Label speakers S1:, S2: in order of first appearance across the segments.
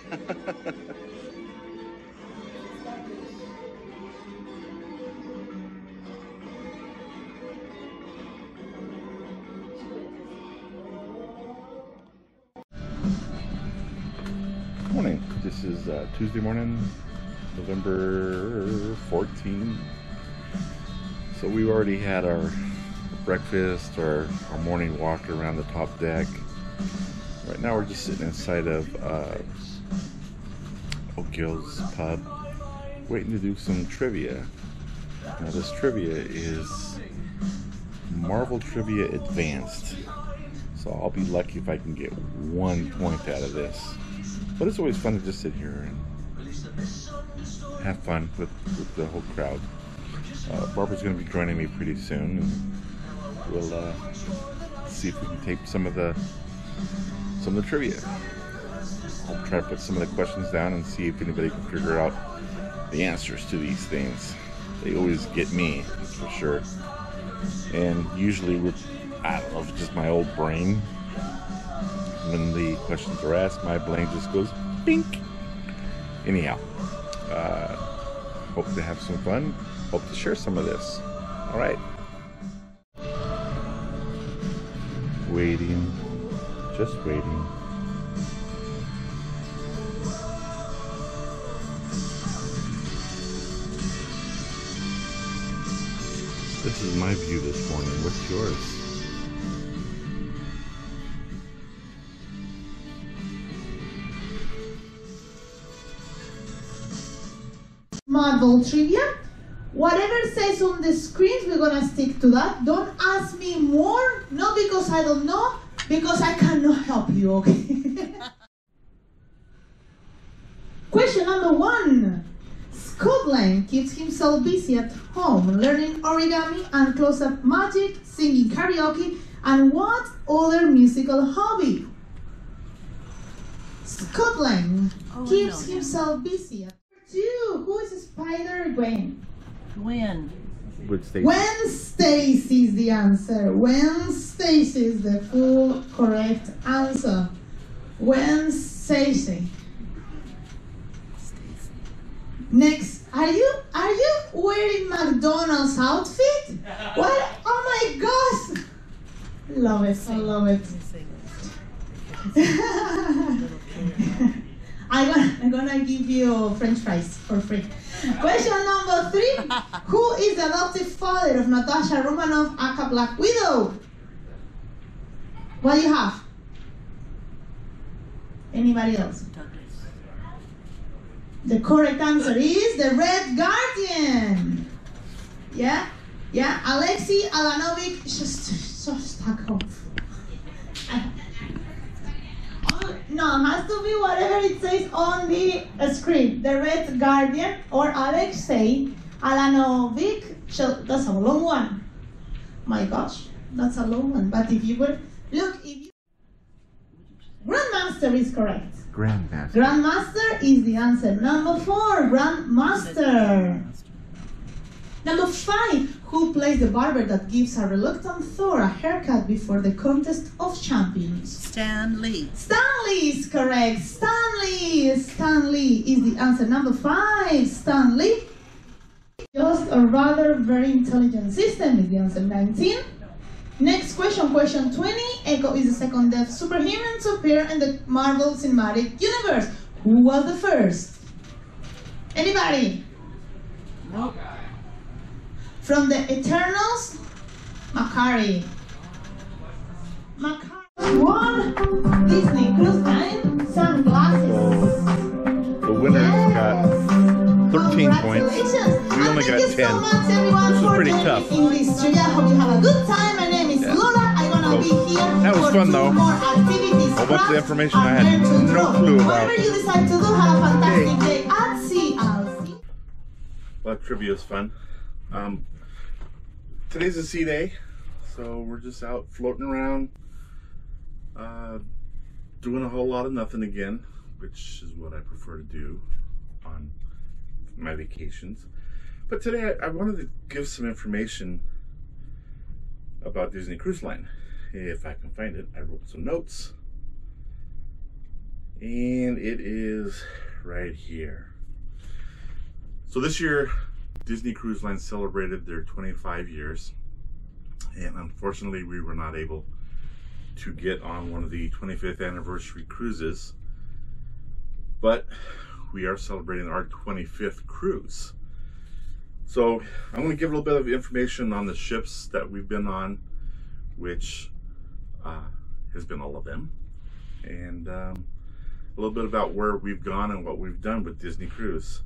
S1: Morning. This is Tuesday morning, November 14th. So we already had our breakfast, our morning walk around the top deck. Right now we're just sitting inside of O'Gill's pub, waiting to do some trivia. Now this trivia is Marvel Trivia Advanced. So I'll be lucky if I can get 1 point out of this. But it's always fun to just sit here and have fun with the whole crowd. Barbara's going to be joining me pretty soon, and we'll see if we can tape some of the trivia. I'll try to put some of the questions down and see if anybody can figure out the answers to these things. They always get me, that's for sure. And usually with, I don't know if it's just my old brain, when the questions are asked, my brain just goes bink. Anyhow, hope to have some fun. Hope to share some of this. All right. Waiting, just waiting. This is my view this morning. What's yours?
S2: Marvel trivia. Whatever says on the screens, we're gonna stick to that. Don't ask me more, not because I don't know, because I cannot help you, okay? Question number 1. Scotland keeps himself busy at home, learning origami and close-up magic, singing karaoke, and what other musical hobby? Scotland keeps himself busy at 2. Who is Spider-Gwen?
S3: Gwen.
S2: Gwen Stacy is the answer. Gwen Stacy is the full correct answer. Gwen Stacy. Next, are you wearing McDonald's outfit? What? Oh my gosh! Love it. I love it. I'm gonna give you French fries for free. Question number 3. Who is the adoptive father of Natasha Romanoff, aka Black Widow? What do you have? Anybody else? The correct answer is the Red Guardian. Yeah? Alexei Alanovic Shostakov. No, it has to be whatever it says on the screen. The Red Guardian or Alexei Alanovic. That's a long one. My gosh, that's a long one. But if you would look, Grandmaster is correct. Grandmaster is the answer. Number 4, Grandmaster. Number 5, who plays the barber that gives a reluctant Thor a haircut before the Contest of Champions?
S3: Stan Lee.
S2: Stan Lee is correct. Stan Lee is the answer. Number 5, Stan Lee. Just a rather very intelligent system is the answer. 19. Next question, question 20. Echo is the second deaf superhuman to appear in the Marvel Cinematic Universe. Who was the first? Anybody?
S3: Nope.
S2: From the Eternals, Makari. 1 Disney Cruise Line sunglasses.
S1: The winner's got 13 points.
S2: Congratulations.
S1: We only got 10.
S2: Thank you so much, everyone,
S1: This was
S2: for
S1: pretty
S2: joining
S1: tough.
S2: in this trivia. I hope you have a good time. My name is Lola. I'm gonna be here
S1: That was
S2: for
S1: fun,
S2: 2
S1: though.
S2: more activities.
S1: A bunch of
S2: Craft
S1: information I
S2: and
S1: had
S2: learn to
S1: no
S2: draw.
S1: clue about.
S2: Whatever you decide to do, have a fantastic day. I'll see.
S1: Well, trivia is fun. Today's a sea day, so we're just out floating around, doing a whole lot of nothing again, which is what I prefer to do on my vacations. But today I wanted to give some information about Disney Cruise Line. If I can find it, I wrote some notes And it is right here. So this year, Disney Cruise Line celebrated their 25 years. And unfortunately, we were not able to get on one of the 25th anniversary cruises. But we are celebrating our 25th cruise. So I'm going to give a little bit of information on the ships that we've been on, which has been all of them. And a little bit about where we've gone and what we've done with Disney Cruise.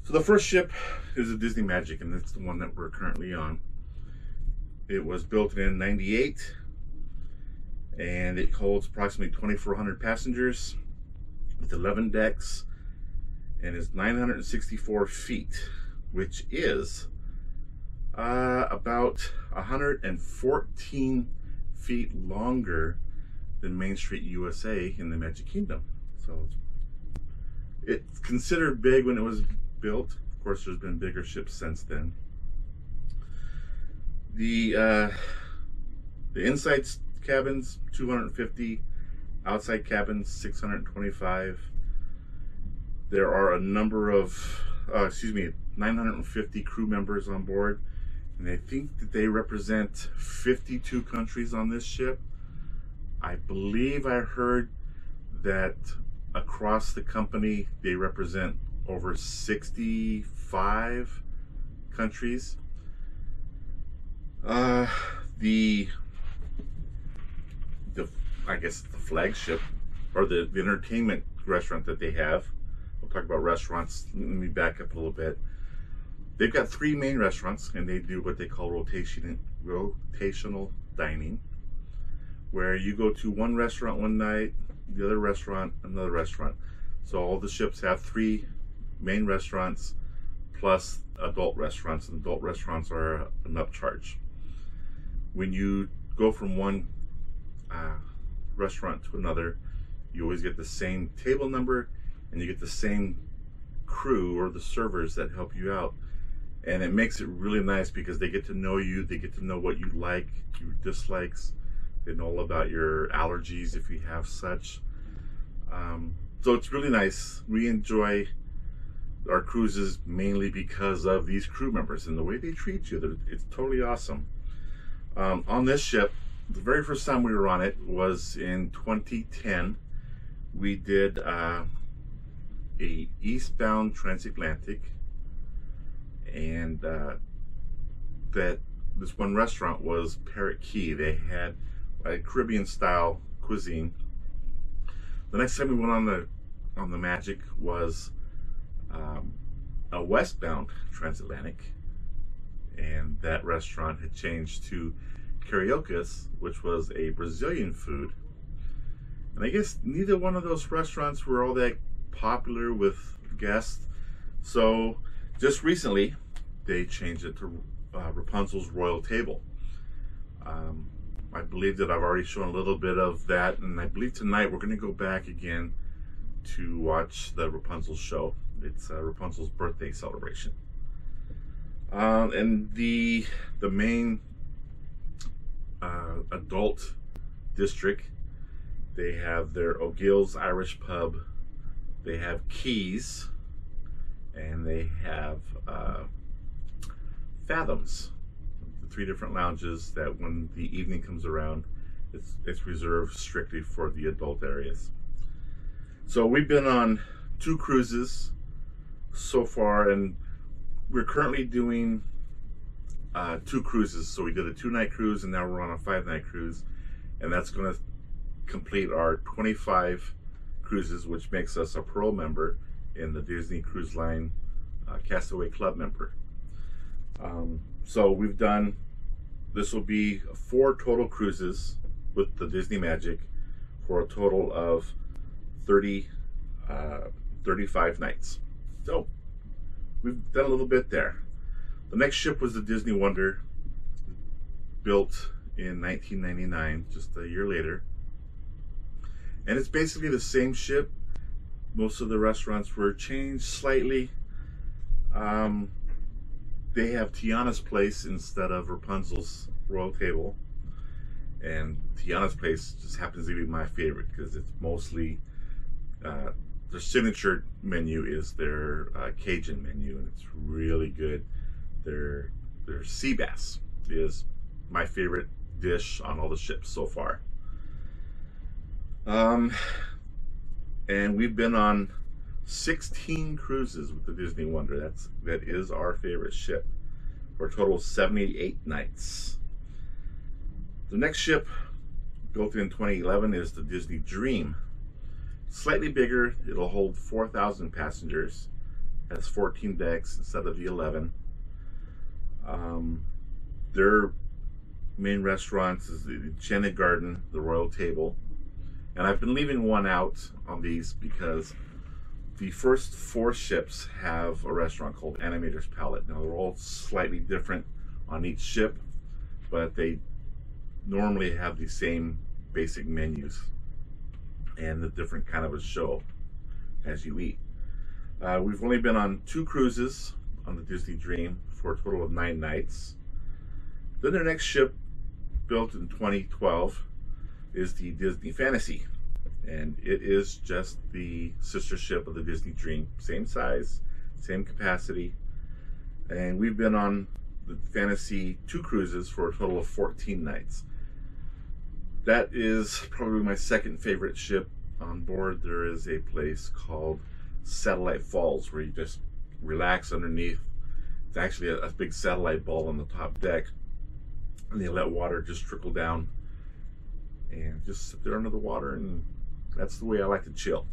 S1: So the first ship is a Disney Magic, and it's the one that we're currently on. It was built in '98, and it holds approximately 2,400 passengers with 11 decks, and is 964 feet, which is about 114 feet longer than Main Street USA in the Magic Kingdom. So it's considered big when it was built. Of course, there's been bigger ships since then. The inside cabins 250, outside cabins 625. There are a number of 950 crew members on board, and I think that they represent 52 countries on this ship. I believe I heard that across the company they represent over 65 countries. I guess the flagship, or the entertainment restaurant that they have. We'll talk about restaurants. Let me back up a little bit. They've got 3 main restaurants, and they do what they call rotational dining, where you go to one restaurant one night, the other restaurant another restaurant. So all the ships have 3 main restaurants plus adult restaurants, and adult restaurants are an upcharge. When you go from one restaurant to another, you always get the same table number, and you get the same crew or the servers that help you out. And it makes it really nice because they get to know you, they get to know what you like, your dislikes, they know all about your allergies if you have such. So it's really nice. We enjoy our cruises mainly because of these crew members and the way they treat you. It's totally awesome. On this ship, the very first time we were on it was in 2010. We did a eastbound transatlantic, and that this one restaurant was Parrot Key. They had a Caribbean style cuisine. The next time we went on the Magic was a westbound transatlantic, and that restaurant had changed to Cariocas, which was a Brazilian food. And I guess neither one of those restaurants were all that popular with guests. So just recently, they changed it to Rapunzel's Royal Table. I believe that I've already shown a little bit of that, and I believe tonight we're going to go back again to watch the Rapunzel show. It's Rapunzel's birthday celebration. And the main adult district, they have their O'Gill's Irish Pub, they have Keys, and they have Fathoms, the 3 different lounges that when the evening comes around, it's reserved strictly for the adult areas. So we've been on 2 cruises so far, and we're currently doing 2 cruises. So we did a 2-night cruise, and now we're on a 5-night cruise, and that's going to complete our 25 cruises, which makes us a Pearl member in the Disney Cruise Line Castaway Club member. So we've done, this will be 4 total cruises with the Disney Magic for a total of 35 nights. So we've done a little bit there. The next ship was the Disney Wonder, built in 1999, just a year later. And it's basically the same ship. Most of the restaurants were changed slightly. They have Tiana's Place instead of Rapunzel's Royal Table. And Tiana's Place just happens to be my favorite because it's mostly their signature menu is their Cajun menu, and it's really good. Their sea bass is my favorite dish on all the ships so far. And we've been on 16 cruises with the Disney Wonder. That is our favorite ship, for a total of 78 nights. The next ship, built in 2011, is the Disney Dream. Slightly bigger. It'll hold 4,000 passengers. Has 14 decks instead of the 11. Their main restaurants is the Enchanted Garden, the Royal Table, and I've been leaving one out on these because the first 4 ships have a restaurant called Animator's Palette. Now they're all slightly different on each ship, but they normally have the same basic menus and a different kind of a show as you eat. We've only been on 2 cruises on the Disney Dream for a total of 9 nights. Then their next ship, built in 2012, is the Disney Fantasy, and it is just the sister ship of the Disney Dream. Same size, same capacity, and we've been on the Fantasy 2 cruises for a total of 14 nights. That is probably my second favorite ship on board. There is a place called Satellite Falls where you just relax underneath. It's actually a big satellite ball on the top deck, and they let water just trickle down and just sit there under the water, and that's the way I like to chill.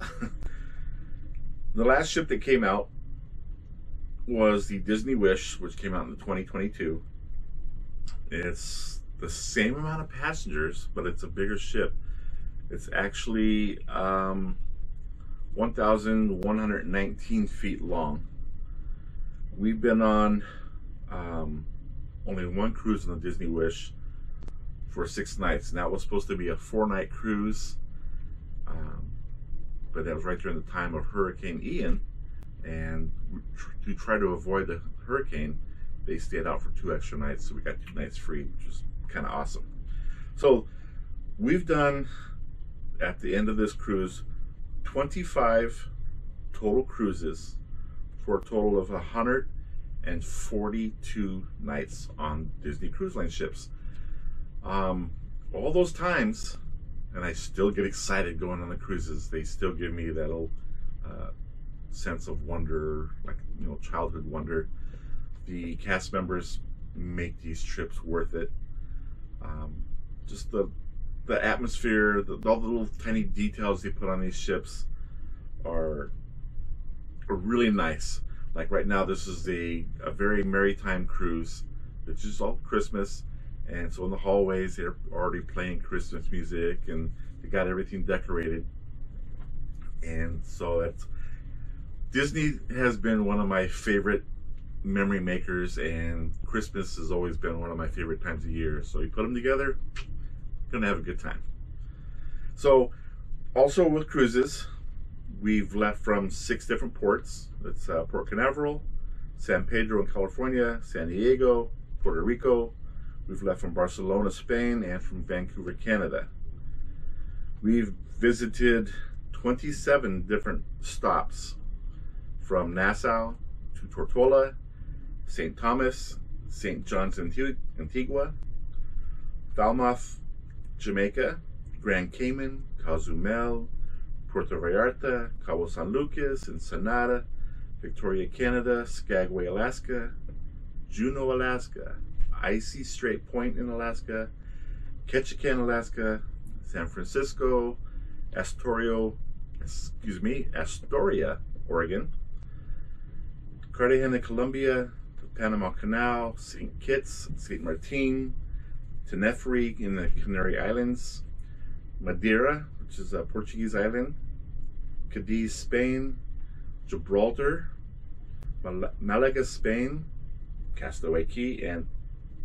S1: The last ship that came out was the Disney Wish, which came out in 2022. It's the same amount of passengers, but it's a bigger ship. It's actually 1,119 feet long. We've been on only 1 cruise on the Disney Wish for 6 nights, and that was supposed to be a 4-night cruise, but that was right during the time of Hurricane Ian, and to try to avoid the hurricane, they stayed out for 2 extra nights, so we got 2 nights free, which was kind of awesome. So we've done, at the end of this cruise, 25 total cruises for a total of 142 nights on Disney Cruise Line ships. All those times, and I still get excited going on the cruises. They still give me that little sense of wonder, like, you know, childhood wonder. The cast members make these trips worth it. Just the atmosphere, all the little tiny details they put on these ships are really nice. Like right now, this is a very maritime cruise. It's just all Christmas, and so in the hallways they're already playing Christmas music, and they got everything decorated. And so that's, Disney has been one of my favorite memory makers, and Christmas has always been one of my favorite times of year. So you put them together, gonna have a good time. So also with cruises, we've left from 6 different ports. It's Port Canaveral, San Pedro in California, San Diego, Puerto Rico. We've left from Barcelona, Spain, and from Vancouver, Canada. We've visited 27 different stops, from Nassau to Tortola, St. Thomas, St. John's Antigua, Falmouth, Jamaica, Grand Cayman, Cozumel, Puerto Vallarta, Cabo San Lucas, Ensenada, Victoria, Canada, Skagway, Alaska, Juneau, Alaska, Icy Strait Point in Alaska, Ketchikan, Alaska, San Francisco, Astoria, Oregon, Cartagena, Colombia, the Panama Canal, St. Kitts, St. Martin, Tenerife in the Canary Islands, Madeira, which is a Portuguese island, Cadiz, Spain, Gibraltar, Malaga, Spain, Castaway Key, and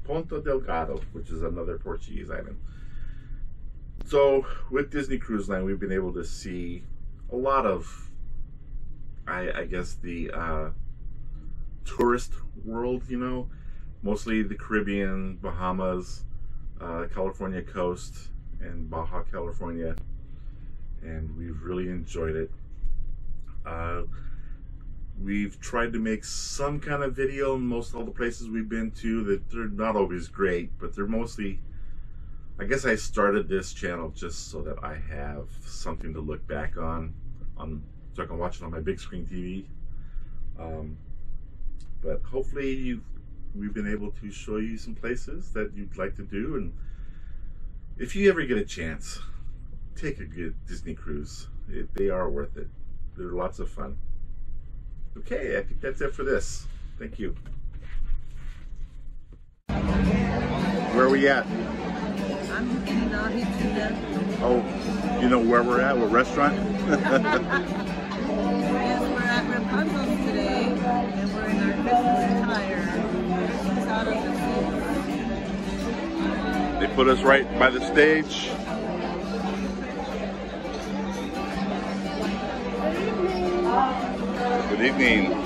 S1: Ponta Delgado, which is another Portuguese island. So with Disney Cruise Line, we've been able to see a lot of, I guess, the tourist world, you know, mostly the Caribbean, Bahamas, California coast, and Baja California, and we've really enjoyed it. We've tried to make some kind of video in most all the places we've been to. That they're not always great, but they're mostly, I guess I started this channel just so that I have something to look back on so I can watch it on my big screen TV. But hopefully we've been able to show you some places that you'd like to do, and if you ever get a chance, take a good Disney cruise. They are worth it. They're lots of fun. Okay, I think that's it for this. Thank you. Where are we at?
S3: I'm getting out here to the...
S1: Oh, you know where we're at? What restaurant?
S3: Yes, we're at Rapunzel's today, and we're in our Christmas attire. It's out of the
S1: They put us right by the stage. Good evening.